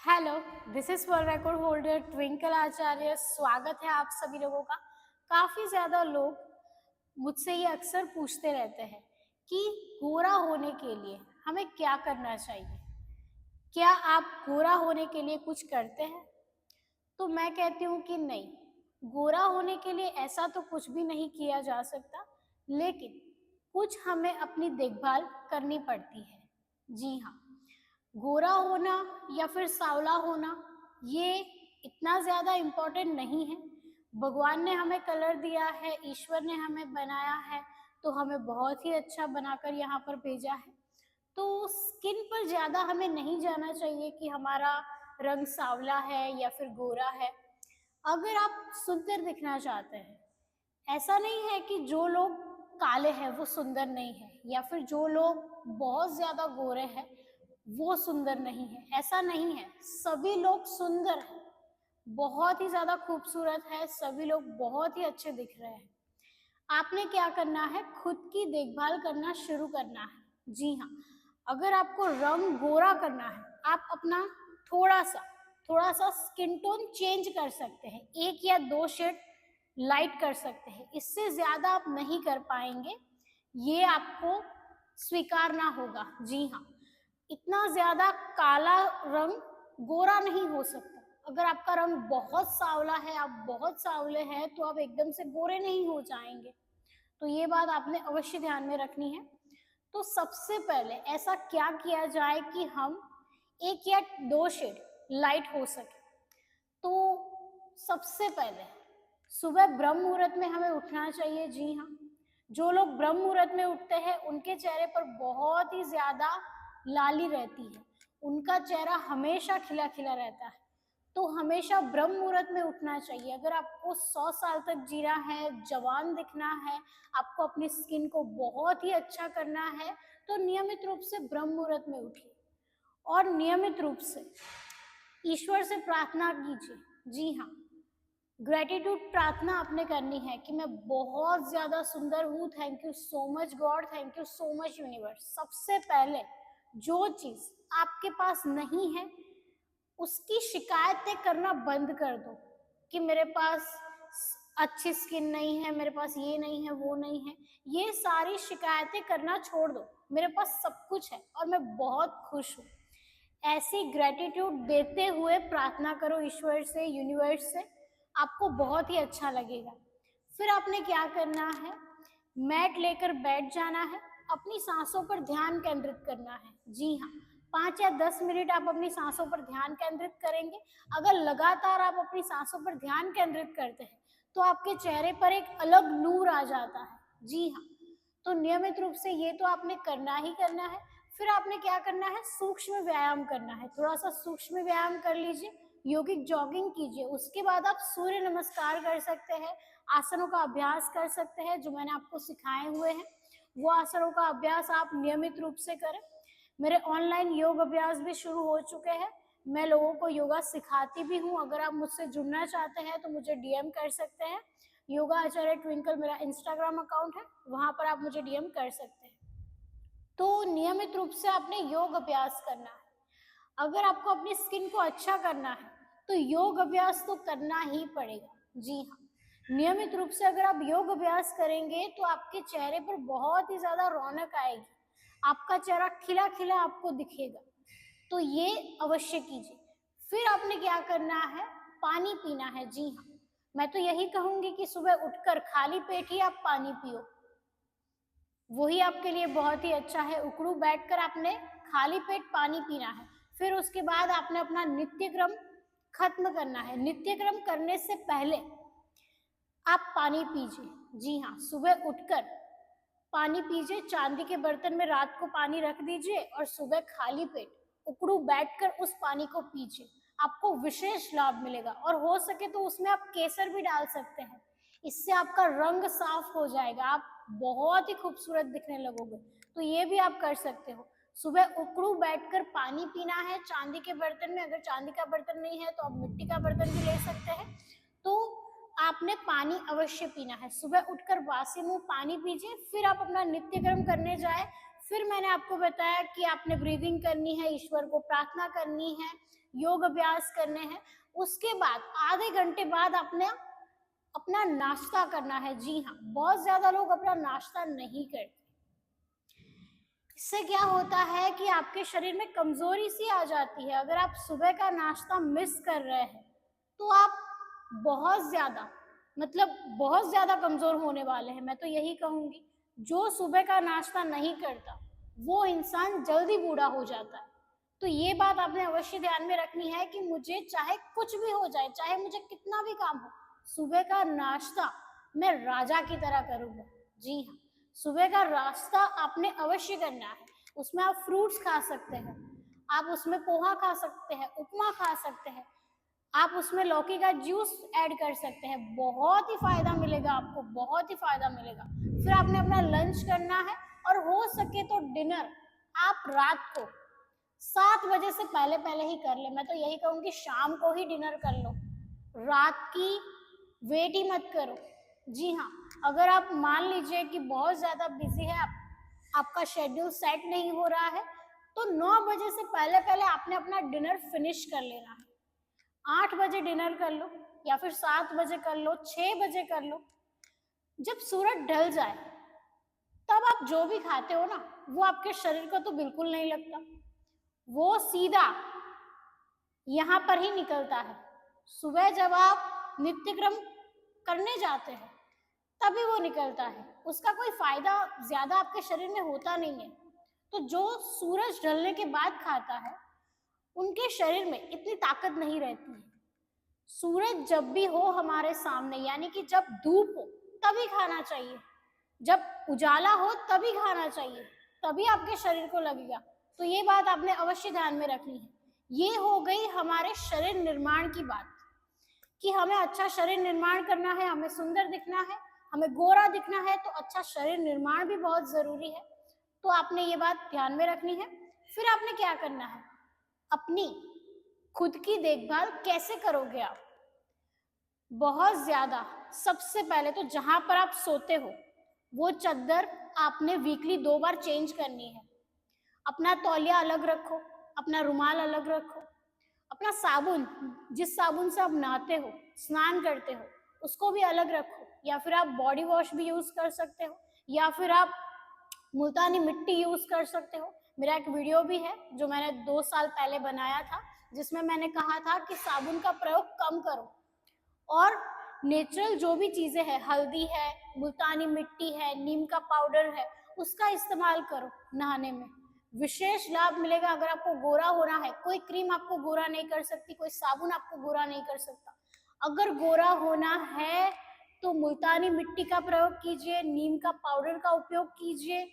Hello, this is world record holder Twinkle Acharya. स्वागत है आप सभी लोगों का। काफी ज्यादा लोग मुझसे ये अक्सर पूछते रहते हैं कि गोरा होने के लिए हमें क्या करना चाहिए। क्या आप गोरा होने के लिए कुछ करते हैं? तो मैं कहती हूँ कि नहीं, गोरा होने के लिए ऐसा तो कुछ भी नहीं किया जा सकता, लेकिन कुछ हमें अपनी देखभाल करनी पड़ती है। जी हाँ, गोरा होना या फिर सांवला होना ये इतना ज़्यादा इम्पोर्टेंट नहीं है। भगवान ने हमें कलर दिया है, ईश्वर ने हमें बनाया है, तो हमें बहुत ही अच्छा बनाकर यहाँ पर भेजा है। तो स्किन पर ज़्यादा हमें नहीं जाना चाहिए कि हमारा रंग सांवला है या फिर गोरा है। अगर आप सुंदर दिखना चाहते हैं, ऐसा नहीं है कि जो लोग काले हैं वो सुंदर नहीं है, या फिर जो लोग बहुत ज्यादा गोरे हैं वो सुंदर नहीं है। ऐसा नहीं है, सभी लोग सुंदर हैं, बहुत ही ज्यादा खूबसूरत है, सभी लोग बहुत ही अच्छे दिख रहे हैं। आपने क्या करना है, खुद की देखभाल करना शुरू करना है। जी हाँ, अगर आपको रंग गोरा करना है, आप अपना थोड़ा सा थोड़ा सा स्किन टोन चेंज कर सकते हैं, 1 या 2 शेड लाइट कर सकते हैं। इससे ज्यादा आप नहीं कर पाएंगे, ये आपको स्वीकारना होगा। जी हाँ, इतना ज्यादा काला रंग गोरा नहीं हो सकता। अगर आपका रंग बहुत सांवला है, आप बहुत सांवले हैं, तो आप एकदम से गोरे नहीं हो जाएंगे। तो ये बात आपने अवश्य ध्यान में रखनी है। तो सबसे पहले ऐसा क्या किया जाए कि हम 1 या 2 शेड लाइट हो सके। तो सबसे पहले सुबह ब्रह्म मुहूर्त में हमें उठना चाहिए। जी हाँ, जो लोग ब्रह्म मुहूर्त में उठते हैं उनके चेहरे पर बहुत ही ज्यादा लाली रहती है, उनका चेहरा हमेशा खिला खिला रहता है। तो हमेशा ब्रह्म मुहूर्त में उठना चाहिए। अगर आपको 100 साल तक जीना है, जवान दिखना है, आपको अपनी स्किन को बहुत ही अच्छा करना है, तो नियमित रूप से ब्रह्म मुहूर्त में उठिए और नियमित रूप से ईश्वर से प्रार्थना कीजिए। जी हाँ, ग्रेटिट्यूड प्रार्थना आपने करनी है कि मैं बहुत ज्यादा सुंदर हूँ, thank you so much God, thank you so much universe. सबसे पहले जो चीज आपके पास नहीं है उसकी शिकायतें करना बंद कर दो कि मेरे पास अच्छी स्किन नहीं है, मेरे पास ये नहीं है, वो नहीं है। ये सारी शिकायतें करना छोड़ दो, मेरे पास सब कुछ है और मैं बहुत खुश हूँ। ऐसी ग्रेटिट्यूड देते हुए प्रार्थना करो ईश्वर से, यूनिवर्स से, आपको बहुत ही अच्छा लगेगा। फिर आपने क्या करना है, मैट लेकर बैठ जाना है, अपनी सांसों पर ध्यान केंद्रित करना है। जी हाँ, 5 या 10 मिनट आप अपनी सांसों पर ध्यान केंद्रित करेंगे। अगर लगातार आप अपनी सांसों पर ध्यान केंद्रित करते हैं तो आपके चेहरे पर एक अलग नूर आ जाता है। जी हाँ, तो नियमित रूप से ये तो आपने करना ही करना है। फिर आपने क्या करना है, सूक्ष्म व्यायाम करना है। थोड़ा सा सूक्ष्म व्यायाम कर लीजिए, योगिक जॉगिंग कीजिए। उसके बाद आप सूर्य नमस्कार कर सकते हैं, आसनों का अभ्यास कर सकते हैं जो मैंने आपको सिखाए हुए हैं। वो आसनों का अभ्यास आप नियमित रूप से करें। मेरे ऑनलाइन योग अभ्यास भी शुरू हो चुके हैं, मैं लोगों को योगा सिखाती भी हूँ। अगर आप मुझसे जुड़ना चाहते हैं तो मुझे डीएम कर सकते हैं। योगा आचार्य ट्विंकल मेरा इंस्टाग्राम अकाउंट है, वहां पर आप मुझे डीएम कर सकते हैं। तो नियमित रूप से आपने योग अभ्यास करना है। अगर आपको अपनी स्किन को अच्छा करना है तो योग अभ्यास तो करना ही पड़ेगा। जी हाँ, नियमित रूप से अगर आप योग अभ्यास करेंगे तो आपके चेहरे पर बहुत ही ज्यादा रौनक आएगी, आपका चेहरा खिला खिला आपको दिखेगा। तो ये अवश्य कीजिए। फिर आपने क्या करना है, पानी पीना है। जी हाँ, मैं तो यही कहूंगी कि सुबह उठकर खाली पेट ही आप पानी पियो, वही आपके लिए बहुत ही अच्छा है। उकड़ू बैठकर आपने खाली पेट पानी पीना है। फिर उसके बाद आपने अपना नित्य क्रम खत्म करना है। नित्य क्रम करने से पहले आप पानी पीजिए। जी हाँ, सुबह उठकर पानी पीजिए, चांदी के बर्तन में रात को पानी रख दीजिए और सुबह खाली पेट उकड़ू बैठकर उस पानी को पीजिए। आपको विशेष लाभ मिलेगा और हो सके तो उसमें आप केसर भी डाल सकते हैं। इससे आपका रंग साफ हो जाएगा, आप बहुत ही खूबसूरत दिखने लगोगे। तो ये भी आप कर सकते हो। सुबह उकड़ू बैठकर पानी पीना है चांदी के बर्तन में। अगर चांदी का बर्तन नहीं है तो आप मिट्टी का बर्तन भी ले सकते हैं। तो आपने पानी अवश्य पीना है। सुबह उठकर बासी मुंह पानी पीजिए, फिर आप अपना नित्य कर्म करने जाए। फिर मैंने आपको बताया कि आपने ब्रीदिंग करनी है, ईश्वर को प्रार्थना करनी है, योग अभ्यास करने हैं। उसके बाद आधे घंटे बाद आपने अपना नाश्ता करना है। जी हाँ, बहुत ज्यादा लोग अपना नाश्ता नहीं करते। इससे क्या होता है कि आपके शरीर में कमजोरी सी आ जाती है। अगर आप सुबह का नाश्ता मिस कर रहे हैं तो आप बहुत ज्यादा बहुत ज्यादा कमजोर होने वाले हैं। मैं तो यही कहूंगी, जो सुबह का नाश्ता नहीं करता वो इंसान जल्दी बूढ़ा हो जाता है। तो ये बात आपने अवश्य ध्यान में रखनी है कि मुझे चाहे कुछ भी हो जाए, चाहे मुझे कितना भी काम हो, सुबह का नाश्ता मैं राजा की तरह करूंगा। जी हाँ, सुबह का नाश्ता आपने अवश्य करना है। उसमें आप फ्रूट्स खा सकते हैं, आप उसमें पोहा खा सकते हैं, उपमा खा सकते हैं, आप उसमें लौकी का जूस ऐड कर सकते हैं। बहुत ही फायदा मिलेगा आपको, बहुत ही फायदा मिलेगा। फिर आपने अपना लंच करना है और हो सके तो डिनर आप रात को 7 बजे से पहले पहले ही कर ले। मैं तो यही कहूंगी शाम को ही डिनर कर लो, रात की वेट ही मत करो। जी हाँ, अगर आप मान लीजिए कि बहुत ज्यादा बिजी है, आपका शेड्यूल सेट नहीं हो रहा है, तो 9 बजे से पहले पहले आपने अपना डिनर फिनिश कर लेना है। 8 बजे डिनर कर लो या फिर 7 बजे कर लो, 6 बजे कर लो। जब सूरज ढल जाए तब आप जो भी खाते हो ना, वो आपके शरीर को तो बिल्कुल नहीं लगता, वो सीधा यहाँ पर ही निकलता है। सुबह जब आप नित्य क्रम करने जाते हैं तभी वो निकलता है, उसका कोई फायदा ज्यादा आपके शरीर में होता नहीं है। तो जो सूरज ढलने के बाद खाता है उनके शरीर में इतनी ताकत नहीं रहती है। सूरज जब भी हो हमारे सामने, यानी कि जब धूप हो तभी खाना चाहिए, जब उजाला हो तभी खाना चाहिए, तभी आपके शरीर को लगेगा। तो ये बात आपने अवश्य ध्यान में रखनी है। ये हो गई हमारे शरीर निर्माण की बात, कि हमें अच्छा शरीर निर्माण करना है, हमें सुंदर दिखना है, हमें गोरा दिखना है, तो अच्छा शरीर निर्माण भी बहुत जरूरी है। तो आपने ये बात ध्यान में रखनी है। फिर आपने क्या करना है, अपनी खुद की देखभाल कैसे करोगे आप? बहुत ज्यादा, सबसे पहले तो जहां पर आप सोते हो वो चादर आपने वीकली 2 बार चेंज करनी है। अपना तौलिया अलग रखो, अपना रुमाल अलग रखो, अपना साबुन, जिस साबुन से आप नहाते हो, स्नान करते हो, उसको भी अलग रखो। या फिर आप बॉडी वॉश भी यूज कर सकते हो, या फिर आप मुल्तानी मिट्टी यूज कर सकते हो। मेरा एक वीडियो भी है जो मैंने 2 साल पहले बनाया था, जिसमें मैंने कहा था कि साबुन का प्रयोग कम करो और नेचुरल जो भी चीजें हैं, हल्दी है, मुल्तानी मिट्टी है, नीम का पाउडर है, उसका इस्तेमाल करो नहाने में। विशेष लाभ मिलेगा। अगर आपको गोरा होना है, कोई क्रीम आपको गोरा नहीं कर सकती, कोई साबुन आपको गोरा नहीं कर सकता। अगर गोरा होना है तो मुल्तानी मिट्टी का प्रयोग कीजिए, नीम का पाउडर का उपयोग कीजिए,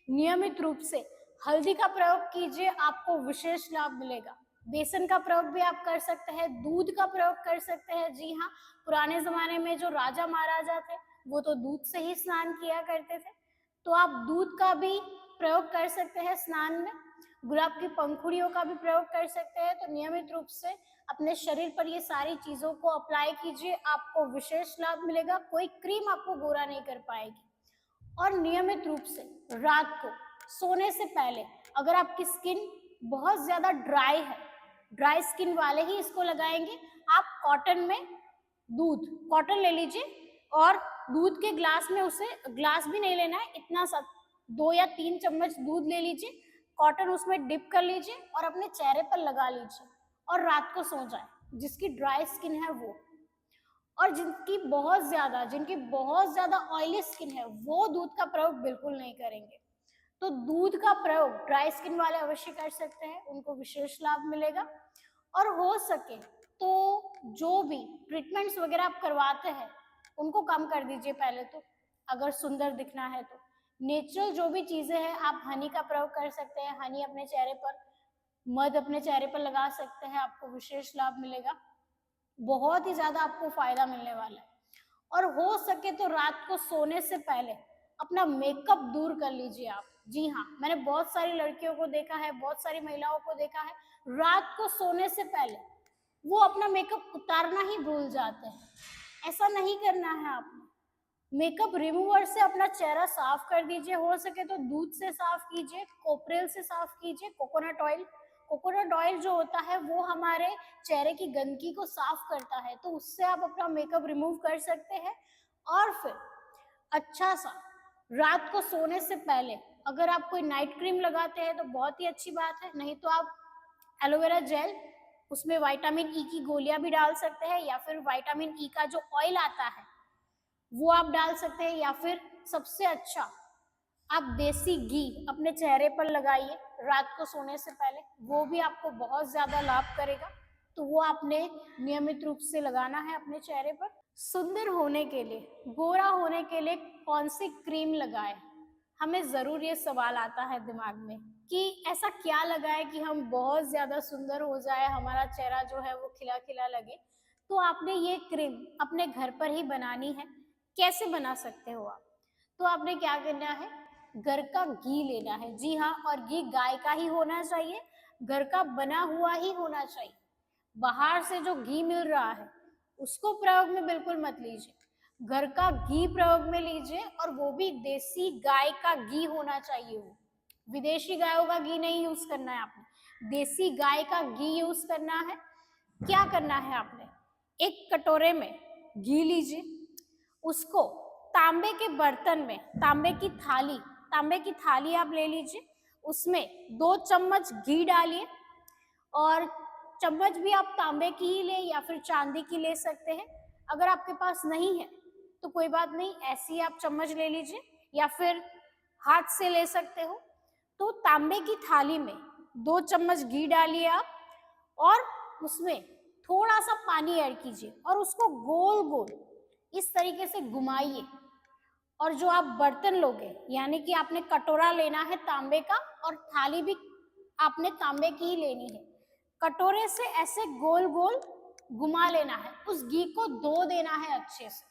नियमित रूप से हल्दी का प्रयोग कीजिए, आपको विशेष लाभ मिलेगा। बेसन का प्रयोग भी आप कर सकते हैं, दूध का प्रयोग कर सकते हैं। जी हाँ, पुराने जमाने में जो राजा महाराजा थे वो तो दूध से ही स्नान किया करते थे, तो आप दूध का भी प्रयोग कर सकते हैं स्नान में। गुलाब की पंखुड़ियों का भी प्रयोग कर सकते हैं। तो नियमित रूप से अपने शरीर पर ये सारी चीजों को अप्लाई कीजिए, आपको विशेष लाभ मिलेगा। कोई क्रीम आपको गोरा नहीं कर पाएगी। और नियमित रूप से रात को सोने से पहले, अगर आपकी स्किन बहुत ज्यादा ड्राई है, ड्राई स्किन वाले ही इसको लगाएंगे, आप कॉटन में दूध, कॉटन ले लीजिए और दूध के ग्लास में, उसे ग्लास भी नहीं लेना है, इतना सा 2 या 3 चम्मच दूध ले लीजिए, कॉटन उसमें डिप कर लीजिए और अपने चेहरे पर लगा लीजिए और रात को सो जाए। जिसकी ड्राई स्किन है वो, और जिनकी बहुत ज्यादा ऑयली स्किन है, वो दूध का प्रयोग बिल्कुल नहीं करेंगे। तो दूध का प्रयोग ड्राई स्किन वाले अवश्य कर सकते हैं, उनको विशेष लाभ मिलेगा। और हो सके तो जो भी ट्रीटमेंट्स वगैरह आप करवाते हैं उनको कम कर दीजिए पहले तो, अगर सुंदर दिखना है तो। नेचुरल जो भी चीजें हैं, आप हनी का प्रयोग कर सकते हैं, हनी अपने चेहरे पर, मध अपने चेहरे पर लगा सकते हैं, आपको विशेष लाभ मिलेगा। बहुत ही ज्यादा आपको फायदा मिलने वाला है। और हो सके तो रात को सोने से पहले अपना मेकअप दूर कर लीजिए आप। जी हाँ, मैंने बहुत सारी लड़कियों को देखा है, बहुत सारी महिलाओं को देखा है, रात को सोने से पहले वो अपना मेकअप उतारना ही भूल जाते हैं। ऐसा नहीं करना है आपने। मेकअप रिमूवर से अपना चेहरा साफ कर दीजिए, हो सके तो दूध से साफ कीजिए, कोपरेल से साफ कीजिए, कोकोनट ऑयल। कोकोनट ऑयल जो होता है वो हमारे चेहरे की गंदगी को साफ करता है, तो उससे आप अपना मेकअप रिमूव कर सकते हैं। और फिर अच्छा सा रात को सोने से पहले अगर आप कोई नाइट क्रीम लगाते हैं तो बहुत ही अच्छी बात है, नहीं तो आप एलोवेरा जेल, उसमें विटामिन ई की गोलियां भी डाल सकते हैं, या फिर विटामिन ई का जो ऑयल आता है वो आप डाल सकते हैं, या फिर सबसे अच्छा आप देसी घी अपने चेहरे पर लगाइए रात को सोने से पहले, वो भी आपको बहुत ज्यादा लाभ करेगा। तो वो आपने नियमित रूप से लगाना है अपने चेहरे पर। सुंदर होने के लिए, गोरा होने के लिए कौन सी क्रीम लगाए, हमें जरूर ये सवाल आता है दिमाग में कि ऐसा क्या लगाए कि हम बहुत ज्यादा सुंदर हो जाए, हमारा चेहरा जो है वो खिला खिला लगे। तो आपने ये क्रीम अपने घर पर ही बनानी है। कैसे बना सकते हो आप? तो आपने क्या करना है, घर का घी लेना है। जी हाँ, और घी गाय का ही होना चाहिए, घर का बना हुआ ही होना चाहिए। बाहर से जो घी मिल रहा है उसको प्रयोग में बिल्कुल मत लीजिए, घर का घी प्रयोग में लीजिए, और वो भी देसी गाय का घी होना चाहिए। वो विदेशी गायों का घी नहीं यूज करना है आपने, देसी गाय का घी यूज करना है। क्या करना है आपने, एक कटोरे में घी लीजिए, उसको तांबे के बर्तन में, तांबे की थाली आप ले लीजिए, उसमें 2 चम्मच घी डालिए, और चम्मच भी आप तांबे की ही ले या फिर चांदी की ले सकते हैं। अगर आपके पास नहीं है तो कोई बात नहीं, ऐसी आप चम्मच ले लीजिए या फिर हाथ से ले सकते हो। तो तांबे की थाली में 2 चम्मच घी डालिए आप, और उसमें थोड़ा सा पानी ऐड कीजिए और उसको गोल गोल इस तरीके से घुमाइए। और जो आप बर्तन लोगे, यानी कि आपने कटोरा लेना है तांबे का, और थाली भी आपने तांबे की ही लेनी है। कटोरे से ऐसे गोल गोल घुमा लेना है, उस घी को धो देना है अच्छे से।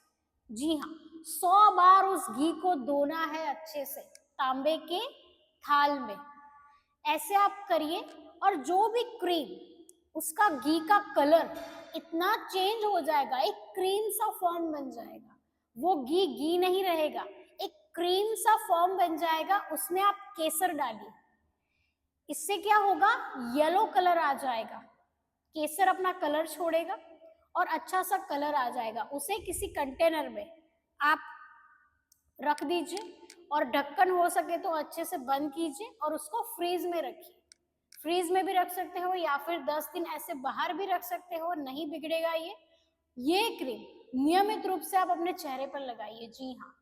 जी हाँ, 100 बार उस घी को धोना है अच्छे से तांबे के थाल में। ऐसे आप करिए, और जो भी क्रीम, उसका घी का कलर इतना चेंज हो जाएगा, एक क्रीम सा फॉर्म बन जाएगा। वो घी घी नहीं रहेगा, एक क्रीम सा फॉर्म बन जाएगा। उसमें आप केसर डालिए, इससे क्या होगा, येलो कलर आ जाएगा, केसर अपना कलर छोड़ेगा और अच्छा सा कलर आ जाएगा। उसे किसी कंटेनर में आप रख दीजिए, और ढक्कन हो सके तो अच्छे से बंद कीजिए, और उसको फ्रीज में रखिए। फ्रीज में भी रख सकते हो या फिर 10 दिन ऐसे बाहर भी रख सकते हो, नहीं बिगड़ेगा ये क्रीम नियमित रूप से आप अपने चेहरे पर लगाइए। जी हाँ,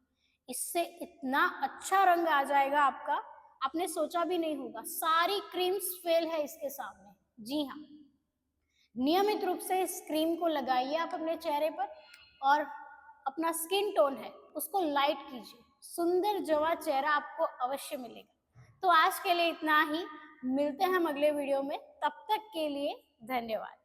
इससे इतना अच्छा रंग आ जाएगा आपका, आपने सोचा भी नहीं होगा। सारी क्रीम्स फेल है इसके सामने। जी हाँ, नियमित रूप से इस क्रीम को लगाइए आप अपने चेहरे पर, और अपना स्किन टोन है उसको लाइट कीजिए, सुंदर जवा चेहरा आपको अवश्य मिलेगा। तो आज के लिए इतना ही, मिलते हैं हम अगले वीडियो में, तब तक के लिए धन्यवाद।